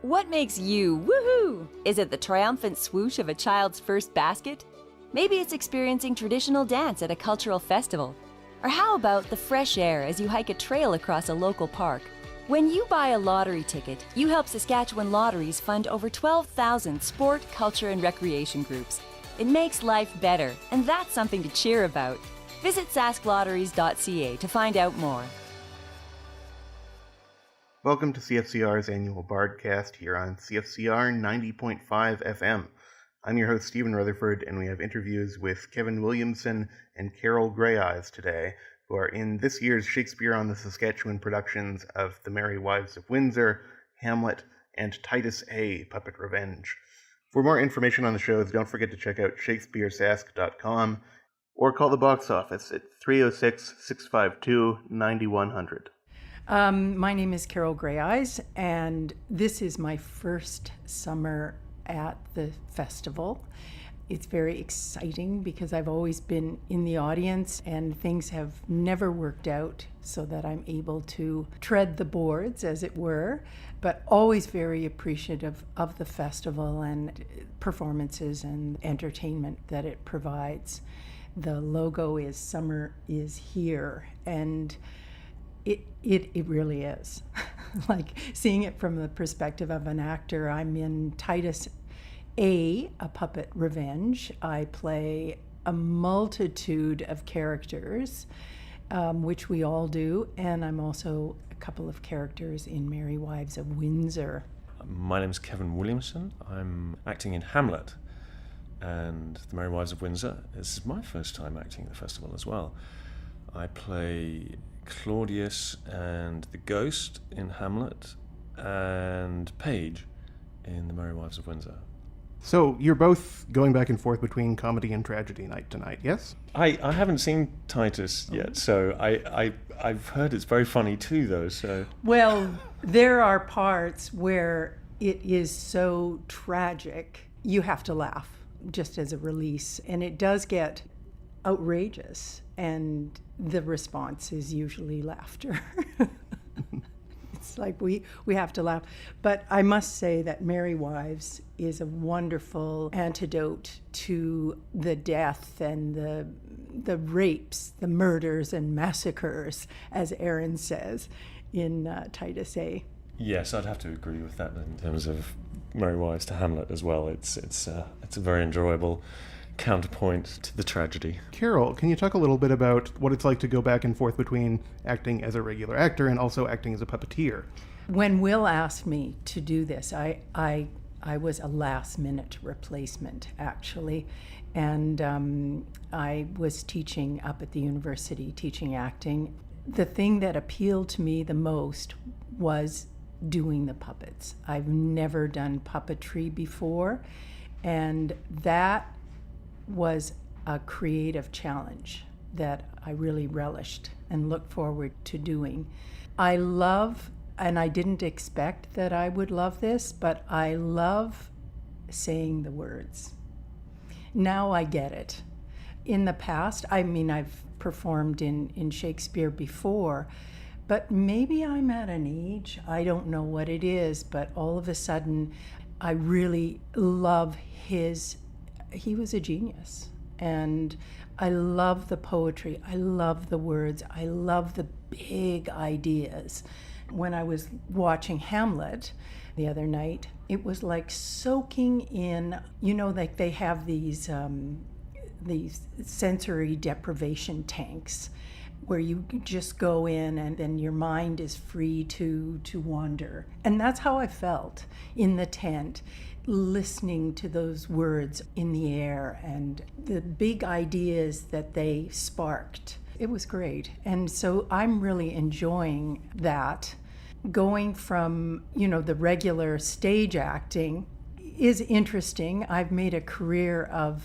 What makes you woohoo? Is it the triumphant swoosh of a child's first basket? Maybe it's experiencing traditional dance at a cultural festival. Or how about the fresh air as you hike a trail across a local park? When you buy a lottery ticket, you help Saskatchewan Lotteries fund over 12,000 sport, culture, and recreation groups. It makes life better, and that's something to cheer about. Visit sasklotteries.ca to find out more. Welcome to CFCR's annual Bardcast here on CFCR 90.5 FM. I'm your host, Stephen Rutherford, and we have interviews with Kevin Williamson and Carol Greyeyes today, who are in this year's Shakespeare on the Saskatchewan productions of The Merry Wives of Windsor, Hamlet, and Titus A, Puppet Revenge. For more information on the shows, don't forget to check out shakespearesask.com or call the box office at 306-652-9100. My name is Carol Greyeyes, and this is my first summer at the festival. It's very exciting because I've always been in the audience and things have never worked out so that I'm able to tread the boards, as it were, but always very appreciative of the festival and performances and entertainment that it provides. The logo is Summer is Here, and it really is. Like, seeing it from the perspective of an actor, I'm in Titus A, Puppet Revenge. I play a multitude of characters, which we all do, and I'm also a couple of characters in Merry Wives of Windsor. My name's Kevin Williamson. I'm acting in Hamlet and The Merry Wives of Windsor. This is my first time acting at the festival as well. I play Claudius and the Ghost in Hamlet, and Paige in The Merry Wives of Windsor. So you're both going back and forth between comedy and tragedy night tonight, yes? I haven't seen Titus yet, so I've heard it's very funny too, though. So well, there are parts where it is so tragic you have to laugh just as a release, and it does get outrageous, and the response is usually laughter. It's like we have to laugh. But I must say that Merry Wives is a wonderful antidote to the death and the rapes, the murders and massacres, as Aaron says in Titus A. Yes, I'd have to agree with that in terms of Merry Wives to Hamlet as well. It's a very enjoyable counterpoint to the tragedy. Carol, can you talk a little bit about what it's like to go back and forth between acting as a regular actor and also acting as a puppeteer? When Will asked me to do this, I was a last-minute replacement, actually, and I was teaching up at the university, teaching acting. The thing that appealed to me the most was doing the puppets. I've never done puppetry before, and that was a creative challenge that I really relished and looked forward to doing. I love, and I didn't expect that I would love this, but I love saying the words. Now I get it. In the past, I've performed in Shakespeare before, but maybe I'm at an age, I don't know what it is, but all of a sudden I really love he was a genius, and I love the poetry, I love the words, I love the big ideas. When I was watching Hamlet the other night, it was like soaking in, like they have these sensory deprivation tanks where you just go in and then your mind is free to wander. And that's how I felt in the tent, listening to those words in the air and the big ideas that they sparked. It was great. And so I'm really enjoying that. Going from, the regular stage acting is interesting. I've made a career of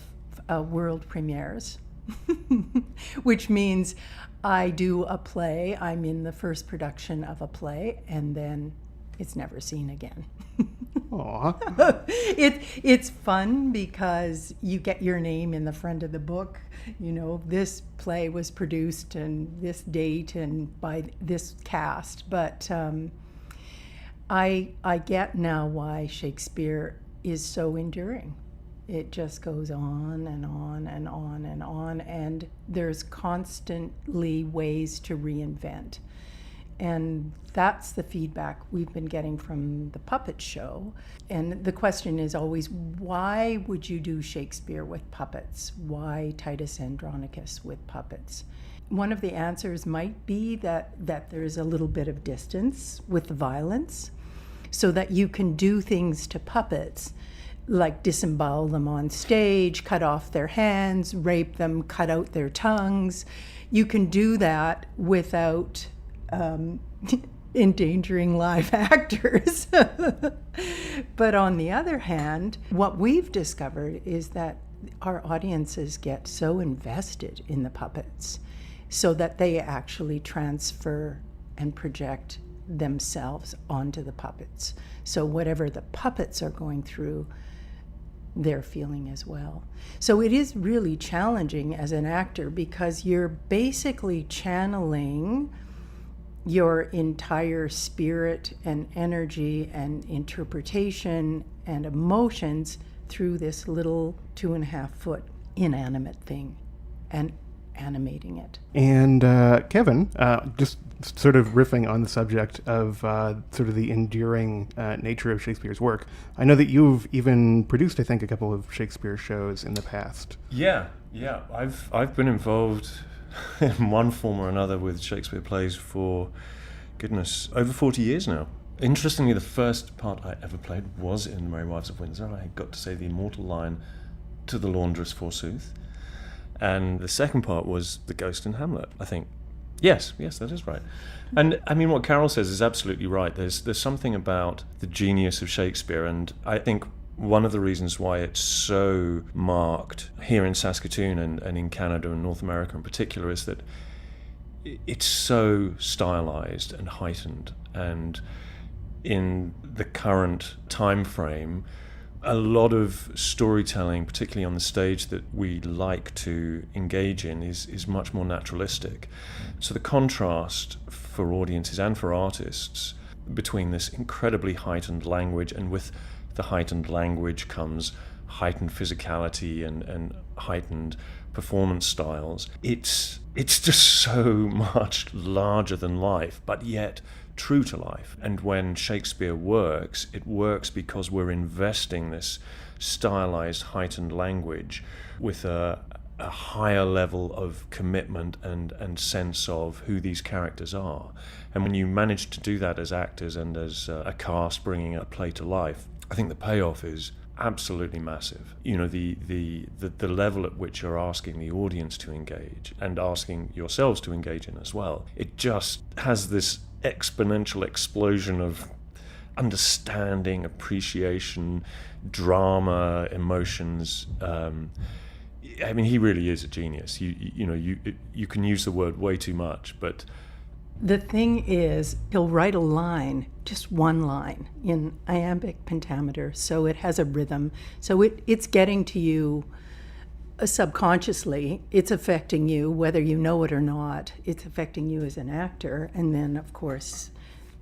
world premieres, which means I do a play. I'm in the first production of a play, and then it's never seen again. Aww. It's fun because you get your name in the front of the book. This play was produced and this date and by this cast. But I get now why Shakespeare is so enduring. It just goes on and on and on and on, and there's constantly ways to reinvent. And that's the feedback we've been getting from the puppet show. And the question is always, why would you do Shakespeare with puppets? Why Titus Andronicus with puppets? One of the answers might be that there's a little bit of distance with the violence, so that you can do things to puppets like disembowel them on stage, cut off their hands, rape them, cut out their tongues. You can do that without endangering live actors. But on the other hand, what we've discovered is that our audiences get so invested in the puppets so that they actually transfer and project themselves onto the puppets. So whatever the puppets are going through, they're feeling as well. So it is really challenging as an actor, because you're basically channeling your entire spirit and energy and interpretation and emotions through this little 2.5-foot inanimate thing and animating it. And Kevin, just sort of riffing on the subject of sort of the enduring nature of Shakespeare's work, I know that you've even produced, I think, a couple of Shakespeare shows in the past. Yeah. I've been involved in one form or another with Shakespeare plays for, goodness, over 40 years now. Interestingly, the first part I ever played was in Merry Wives of Windsor. I got to say the immortal line, "To the laundress, forsooth." And the second part was the ghost in Hamlet, I think. Yes, that is right. And I mean, what Carol says is absolutely right. There's something about the genius of Shakespeare, and I think one of the reasons why it's so marked here in Saskatoon and in Canada and North America in particular is that it's so stylized and heightened. And in the current time frame, a lot of storytelling, particularly on the stage, that we like to engage in is much more naturalistic. So the contrast for audiences and for artists between this incredibly heightened language, and with the heightened language comes heightened physicality and heightened performance styles. It's just so much larger than life, but yet true to life. And when Shakespeare works, it works because we're investing this stylized, heightened language with a higher level of commitment and sense of who these characters are. And when you manage to do that as actors and as a cast bringing a play to life, I think the payoff is absolutely massive. You know, the level at which you're asking the audience to engage and asking yourselves to engage in as well, it just has this exponential explosion of understanding, appreciation, drama, emotions. I mean, he really is a genius. You can use the word way too much, but the thing is, he'll write a line, just one line, in iambic pentameter, so it has a rhythm. So it's getting to you subconsciously. It's affecting you, whether you know it or not. It's affecting you as an actor, and then, of course,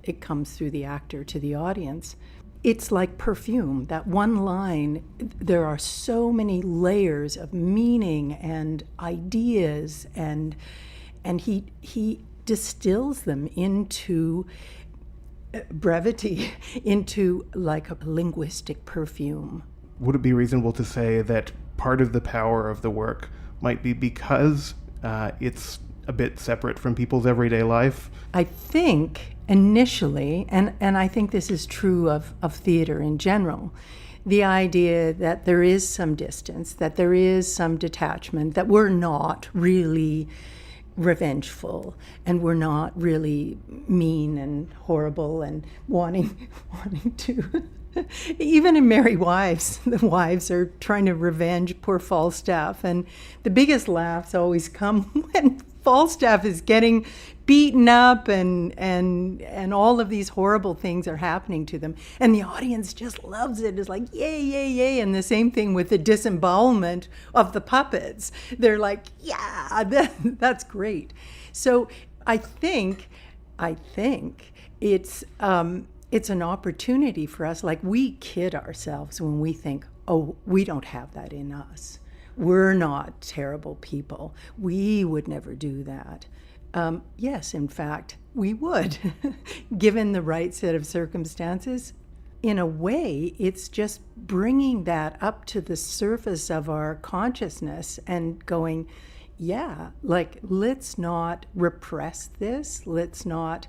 it comes through the actor to the audience. It's like perfume. That one line, there are so many layers of meaning and ideas, and he distills them into brevity, into like a linguistic perfume. Would it be reasonable to say that part of the power of the work might be because it's a bit separate from people's everyday life? I think initially, and I think this is true of theater in general, the idea that there is some distance, that there is some detachment, that we're not really revengeful, and we're not really mean and horrible and wanting to. Even in Merry Wives, the wives are trying to revenge poor Falstaff, and the biggest laughs always come when Falstaff is getting beaten up and all of these horrible things are happening to them, and the audience just loves it. It's like, yay, yay, yay. And the same thing with the disembowelment of the puppets. They're like, yeah, that's great. So I think it's it's an opportunity for us. Like, we kid ourselves when we think, oh, we don't have that in us. We're not terrible people. We would never do that. Yes, in fact, we would, given the right set of circumstances. In a way, it's just bringing that up to the surface of our consciousness and going, yeah, like, let's not repress this. Let's not,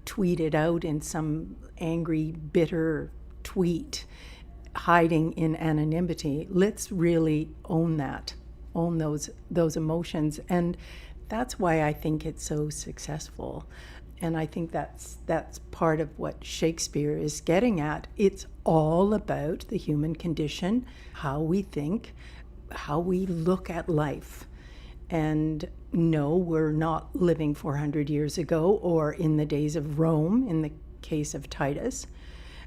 tweet it out in some angry, bitter tweet, hiding in anonymity. Let's really own that, own those emotions. And that's why I think it's so successful. And I think that's part of what Shakespeare is getting at. It's all about the human condition, how we think, how we look at life. And no, we're not living 400 years ago or in the days of Rome, in the case of Titus.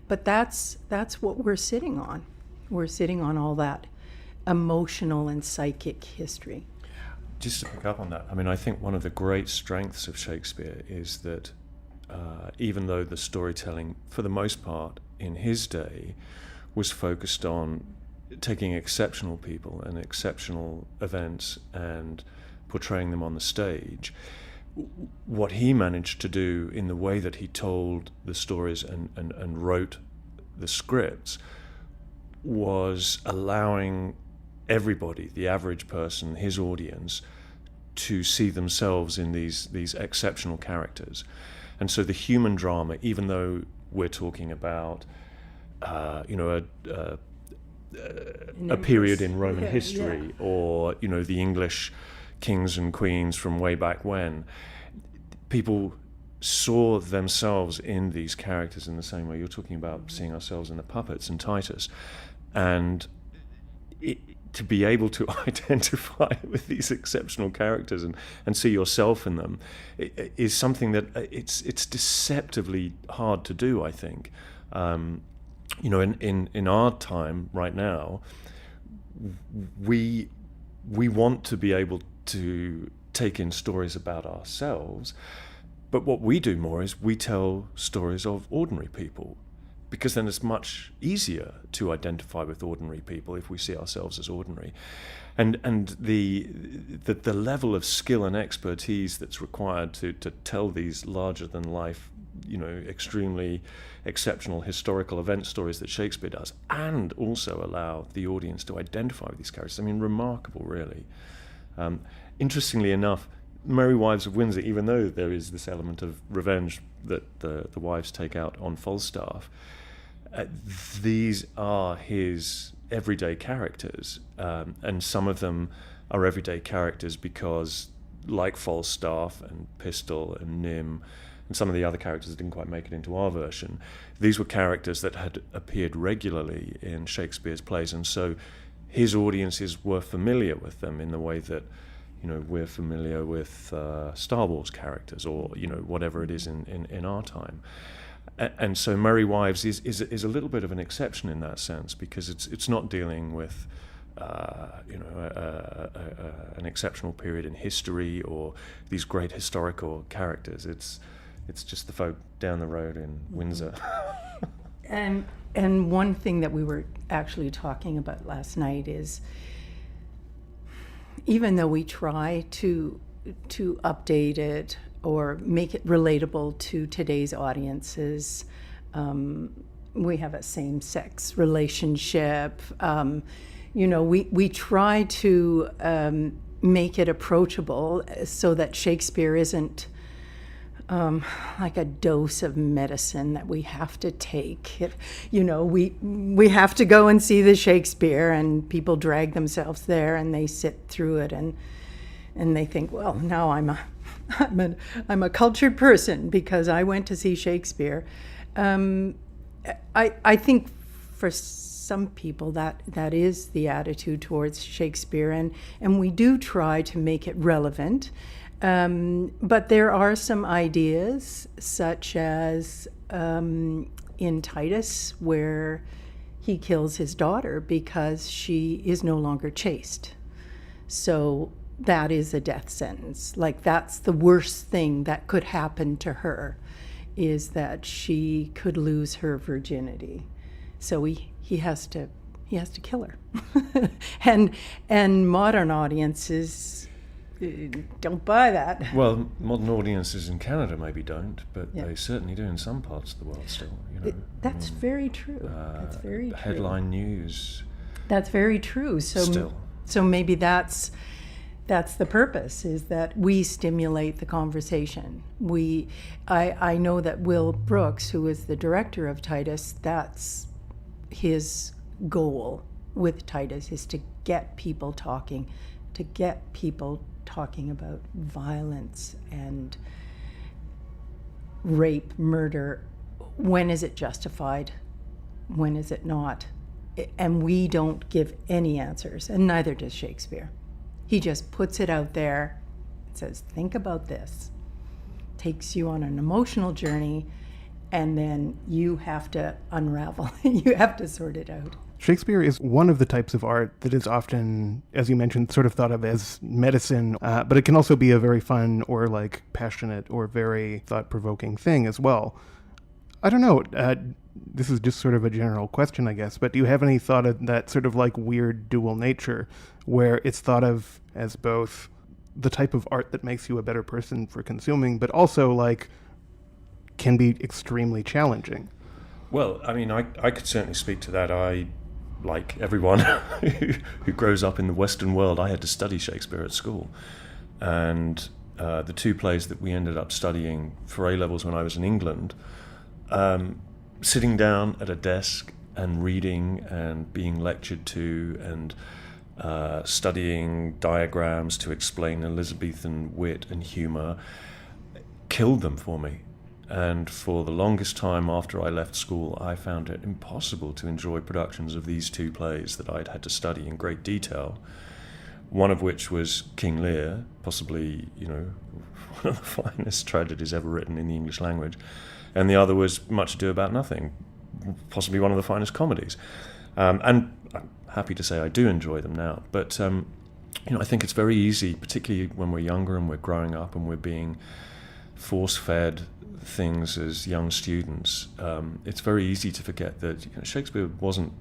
But that's what we're sitting on. We're sitting on all that emotional and psychic history. Just to pick up on that, I mean, I think one of the great strengths of Shakespeare is that even though the storytelling, for the most part, in his day, was focused on taking exceptional people and exceptional events and portraying them on the stage, what he managed to do in the way that he told the stories and wrote the scripts was allowing everybody, the average person, his audience, to see themselves in these exceptional characters. And so the human drama, even though we're talking about a period in Roman history, or the English kings and queens from way back when, people saw themselves in these characters in the same way you're talking about seeing ourselves in the puppets and Titus. And to be able to identify with these exceptional characters and see yourself in them is something that it's deceptively hard to do, I think. In our time right now, we want to be able to take in stories about ourselves, but what we do more is we tell stories of ordinary people, because then it's much easier to identify with ordinary people if we see ourselves as ordinary. And the level of skill and expertise that's required to tell these larger than life, extremely exceptional historical event stories that Shakespeare does, and also allow the audience to identify with these characters. I mean, remarkable, really. Interestingly enough, Merry Wives of Windsor, even though there is this element of revenge that the wives take out on Falstaff, these are his everyday characters, and some of them are everyday characters because, like Falstaff and Pistol and Nym and some of the other characters that didn't quite make it into our version, these were characters that had appeared regularly in Shakespeare's plays, and so his audiences were familiar with them in the way that we're familiar with Star Wars characters, or whatever it is in our time. And so Merry Wives is a little bit of an exception in that sense, because it's not dealing with an exceptional period in history or these great historical characters. It's just the folk down the road in Windsor. And one thing that we were actually talking about last night is, even though we try to update it or make it relatable to today's audiences, we have a same-sex relationship. We try to make it approachable so that Shakespeare isn't like a dose of medicine that we have to take. We have to go and see the Shakespeare, and people drag themselves there and they sit through it and they think, well, now I'm a cultured person because I went to see Shakespeare. I think for some people that is the attitude towards Shakespeare, and we do try to make it relevant. But there are some ideas, such as in Titus, where he kills his daughter because she is no longer chaste. So that is a death sentence. Like, that's the worst thing that could happen to her, is that she could lose her virginity. So he has to kill her. and modern audiences don't buy that. Well, modern audiences in Canada maybe don't, but they certainly do in some parts of the world still. That's very true. That's very true. Headline news. That's very true. So maybe that's the purpose, is that we stimulate the conversation. I know that Will Brooks, who is the director of Titus, that's his goal with Titus, is to get people talking about violence and rape, murder. When is it justified? When is it not? And we don't give any answers, and neither does Shakespeare. He just puts it out there and says, think about this. Takes you on an emotional journey, and then you have to unravel. You have to sort it out. Shakespeare is one of the types of art that is often, as you mentioned, sort of thought of as medicine, but it can also be a very fun or like passionate or very thought-provoking thing as well. I don't know, this is just sort of a general question, I guess, but do you have any thought of that sort of like weird dual nature where it's thought of as both the type of art that makes you a better person for consuming, but also like can be extremely challenging? Well, I mean, I could certainly speak to that. Like everyone who grows up in the Western world, I had to study Shakespeare at school. And the two plays that we ended up studying for A-levels when I was in England, sitting down at a desk and reading and being lectured to and studying diagrams to explain Elizabethan wit and humour killed them for me. And for the longest time after I left school, I found it impossible to enjoy productions of these two plays that I'd had to study in great detail. One of which was King Lear, possibly, one of the finest tragedies ever written in the English language. And the other was Much Ado About Nothing, possibly one of the finest comedies. And I'm happy to say I do enjoy them now. But, I think it's very easy, particularly when we're younger and we're growing up and we're being force-fed things as young students, it's very easy to forget that Shakespeare wasn't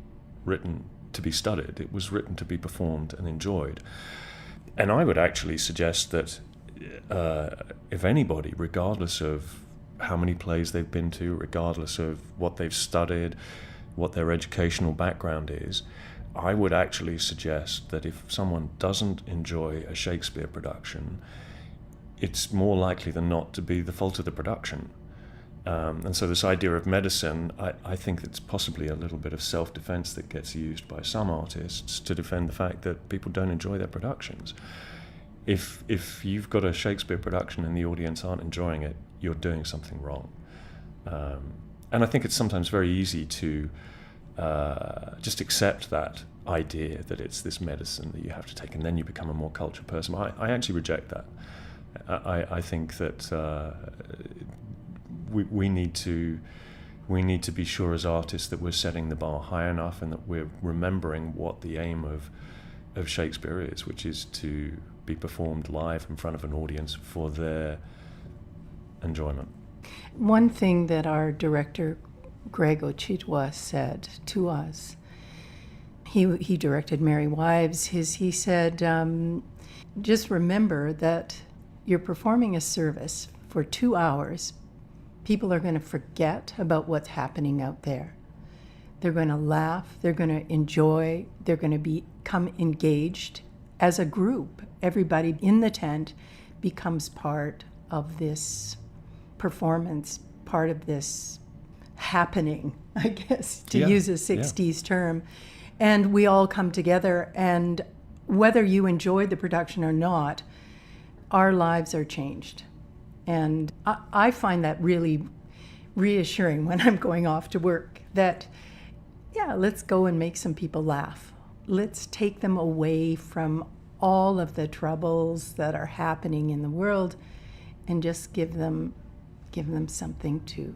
written to be studied. It was written to be performed and enjoyed. And I would actually suggest that if anybody, regardless of how many plays they've been to, regardless of what they've studied, what their educational background is, I would actually suggest that if someone doesn't enjoy a Shakespeare production, it's more likely than not to be the fault of the production. And so this idea of medicine, I think it's possibly a little bit of self-defense that gets used by some artists to defend the fact that people don't enjoy their productions. If you've got a Shakespeare production and the audience aren't enjoying it, you're doing something wrong. And I think it's sometimes very easy to just accept that idea that it's this medicine that you have to take and then you become a more cultured person. I actually reject that. I think that we need to be sure as artists that we're setting the bar high enough and that we're remembering what the aim of Shakespeare is, which is to be performed live in front of an audience for their enjoyment. One thing that our director Greg Ochitwa said to us, he directed Merry Wives, he said, just remember that you're performing a service for 2 hours. People are going to forget about what's happening out there. They're going to laugh, they're going to enjoy, they're going to become engaged as a group. Everybody in the tent becomes part of this performance, part of this happening, I guess, to use a 60s term. And we all come together, and whether you enjoyed the production or not, our lives are changed. And I find that really reassuring when I'm going off to work, that, let's go and make some people laugh. Let's take them away from all of the troubles that are happening in the world and just give them something to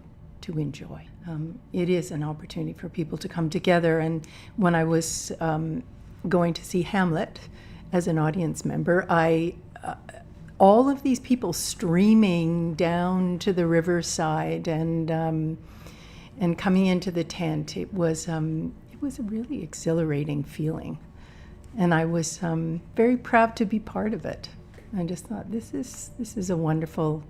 enjoy. It is an opportunity for people to come together. And when I was going to see Hamlet as an audience member, I all of these people streaming down to the riverside and coming into the tent, it was a really exhilarating feeling. And I was very proud to be part of it. I just thought, this is a wonderful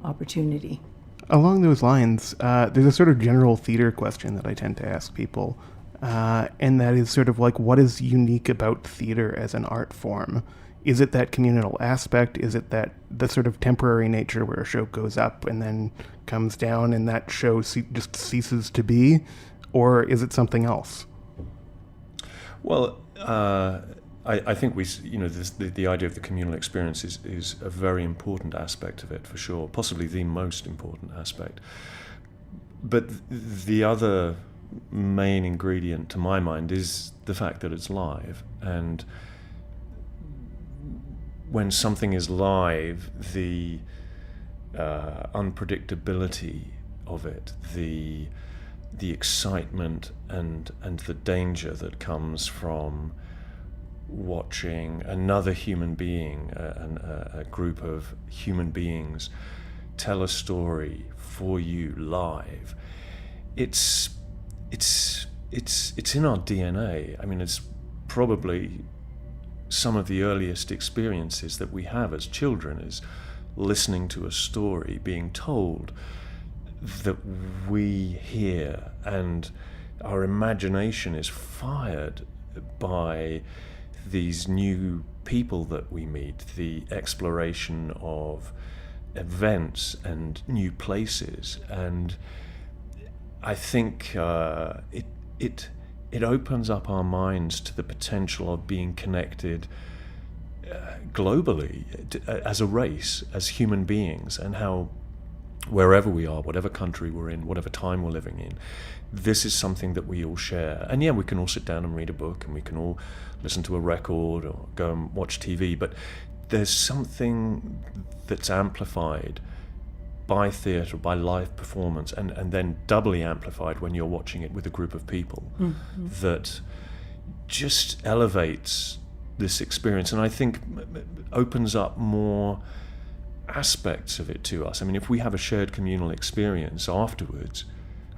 opportunity. Along those lines, there's a sort of general theater question that I tend to ask people, and that is sort of like, what is unique about theater as an art form? Is it that communal aspect? Is it that the sort of temporary nature where a show goes up and then comes down and that show just ceases to be? Or is it something else? Well, I think the idea of the communal experience is a very important aspect of it, for sure, possibly the most important aspect. But the other main ingredient, to my mind, is the fact that it's live. And when something is live, the unpredictability of it, the excitement and the danger that comes from watching another human being, a group of human beings, tell a story for you live. It's in our DNA. I mean, it's probably some of the earliest experiences that we have as children is listening to a story, being told, that we hear, and our imagination is fired by these new people that we meet, the exploration of events and new places. And I think it opens up our minds to the potential of being connected globally as a race, as human beings, and how wherever we are, whatever country we're in, whatever time we're living in, this is something that we all share. And yeah, we can all sit down and read a book, and we can all listen to a record or go and watch TV, but there's something that's amplified by theatre, by live performance, and then doubly amplified when you're watching it with a group of people, that just elevates this experience, and I think opens up more aspects of it to us. I mean, if we have a shared communal experience afterwards,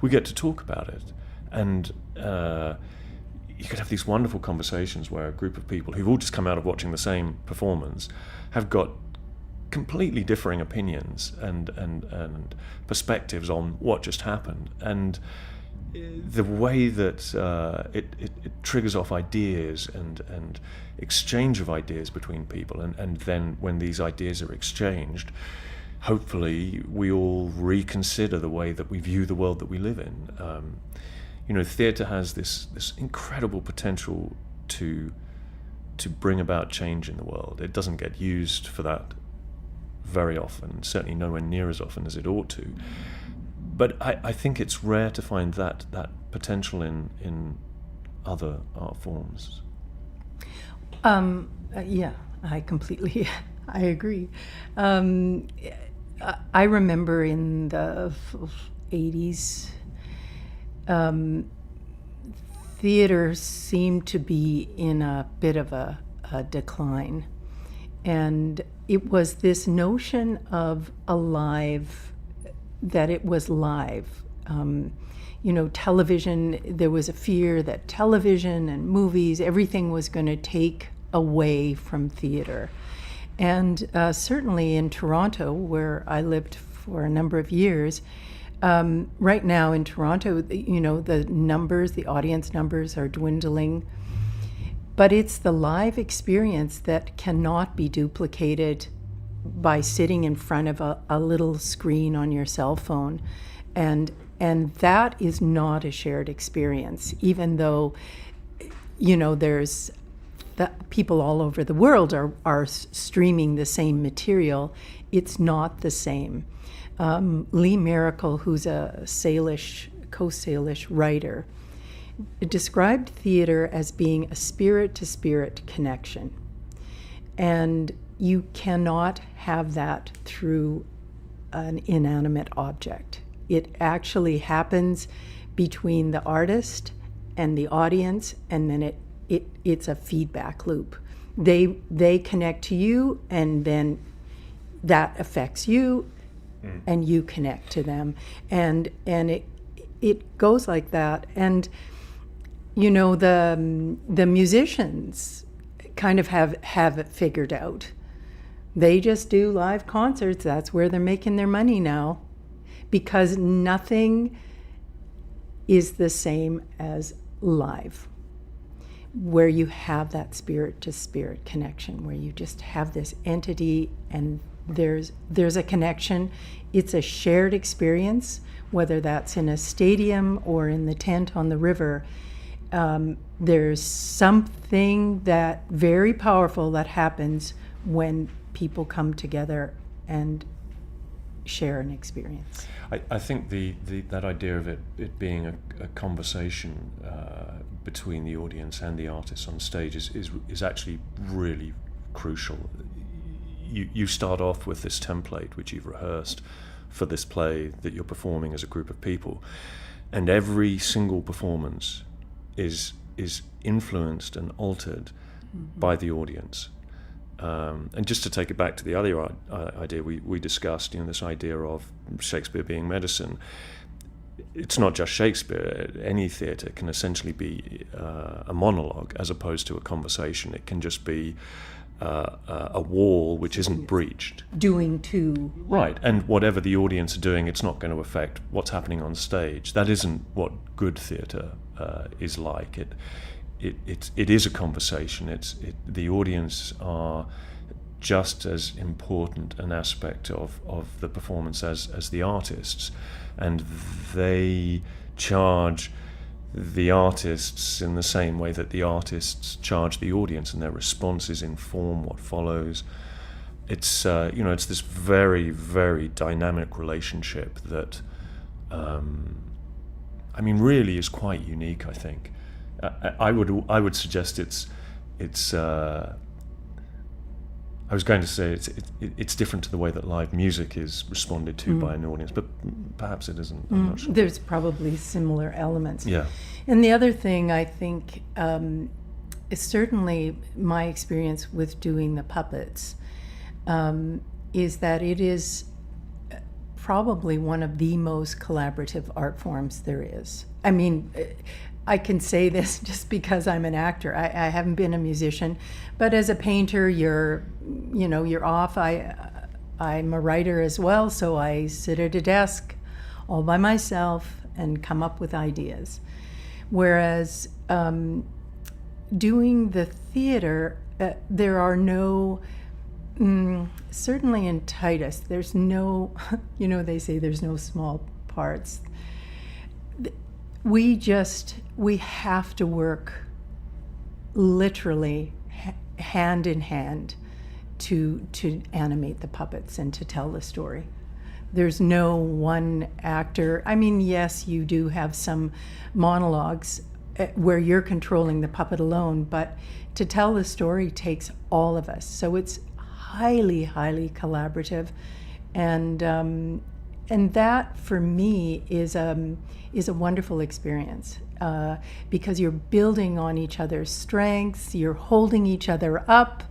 we get to talk about it, and you could have these wonderful conversations where a group of people who've all just come out of watching the same performance have got completely differing opinions and perspectives on what just happened, and the way that it triggers off ideas and exchange of ideas between people, and then when these ideas are exchanged, hopefully we all reconsider the way that we view the world that we live in. Theatre has this incredible potential to bring about change in the world. It doesn't get used for that very often, certainly nowhere near as often as it ought to. But I think it's rare to find that potential in other art forms. Yeah, I completely I agree. I remember in the 80s, theater seemed to be in a bit of a decline. And it was this notion of that it was live. Television, there was a fear that television and movies, everything was going to take away from theater. And certainly in Toronto, where I lived for a number of years, right now in Toronto, the audience numbers are dwindling. But it's the live experience that cannot be duplicated by sitting in front of a little screen on your cell phone. And that is not a shared experience, even though, there's people all over the world are streaming the same material. It's not the same. Lee Miracle, who's a Coast Salish writer, described theater as being a spirit-to-spirit connection. And you cannot have that through an inanimate object. It actually happens between the artist and the audience, and then it's a feedback loop. They connect to you, and then that affects you, and you connect to them, and it goes like that. And you know, the musicians kind of have it figured out. They just do live concerts. That's where they're making their money now, because nothing is the same as live, where you have that spirit to spirit connection, where you just have this entity and there's a connection. It's a shared experience, whether that's in a stadium or in the tent on the river. There's something that very powerful that happens when people come together and share an experience. I think that idea of it being a conversation between the audience and the artist on stage is actually really crucial. You start off with this template which you've rehearsed for this play that you're performing as a group of people, and every single performance is influenced and altered by the audience. And just to take it back to the other idea we discussed, this idea of Shakespeare being medicine. It's not just Shakespeare. Any theatre can essentially be a monologue as opposed to a conversation. It can just be a wall which isn't breached. Doing to. Right, and whatever the audience are doing, it's not going to affect what's happening on stage. That isn't what good theatre is like. It is a conversation. The audience are just as important an aspect of the performance as the artists, and they charge the artists in the same way that the artists charge the audience, and their responses inform what follows. It's it's this very, very dynamic relationship that really is quite unique, I think. I would suggest it's I was going to say it's different to the way that live music is responded to by an audience, but perhaps it isn't. I'm not sure. There's probably similar elements. Yeah. And the other thing I think is certainly my experience with doing the puppets is that it is probably one of the most collaborative art forms there is. I mean, I can say this just because I'm an actor. I haven't been a musician, but as a painter, you're off. I'm a writer as well, so I sit at a desk all by myself and come up with ideas. Whereas doing the theater, there are no, certainly in Titus, there's no, they say there's no small parts. We have to work literally hand in hand to animate the puppets and to tell the story. There's no one actor. I mean, yes, you do have some monologues where you're controlling the puppet alone, but to tell the story takes all of us. So it's highly, highly collaborative, and that for me is a wonderful experience because you're building on each other's strengths, you're holding each other up,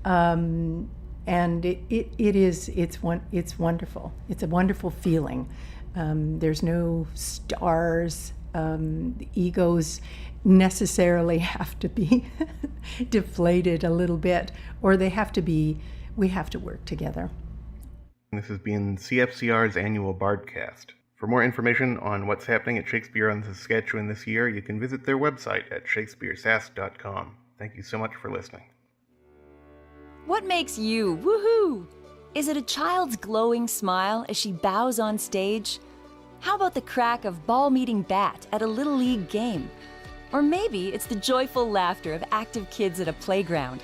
and it's wonderful. It's a wonderful feeling. There's no stars. The egos necessarily have to be deflated a little bit, or we have to work together. This has been CFCR's annual Bardcast. For more information on what's happening at Shakespeare on Saskatchewan this year, you can visit their website at shakespearesask.com. Thank you so much for listening. What makes you woohoo? Is it a child's glowing smile as she bows on stage? How about the crack of ball-meeting bat at a Little League game? Or maybe it's the joyful laughter of active kids at a playground.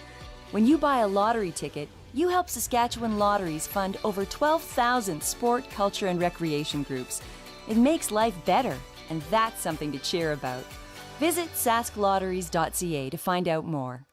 When you buy a lottery ticket, you help Saskatchewan Lotteries fund over 12,000 sport, culture, and recreation groups. It makes life better, and that's something to cheer about. Visit sasklotteries.ca to find out more.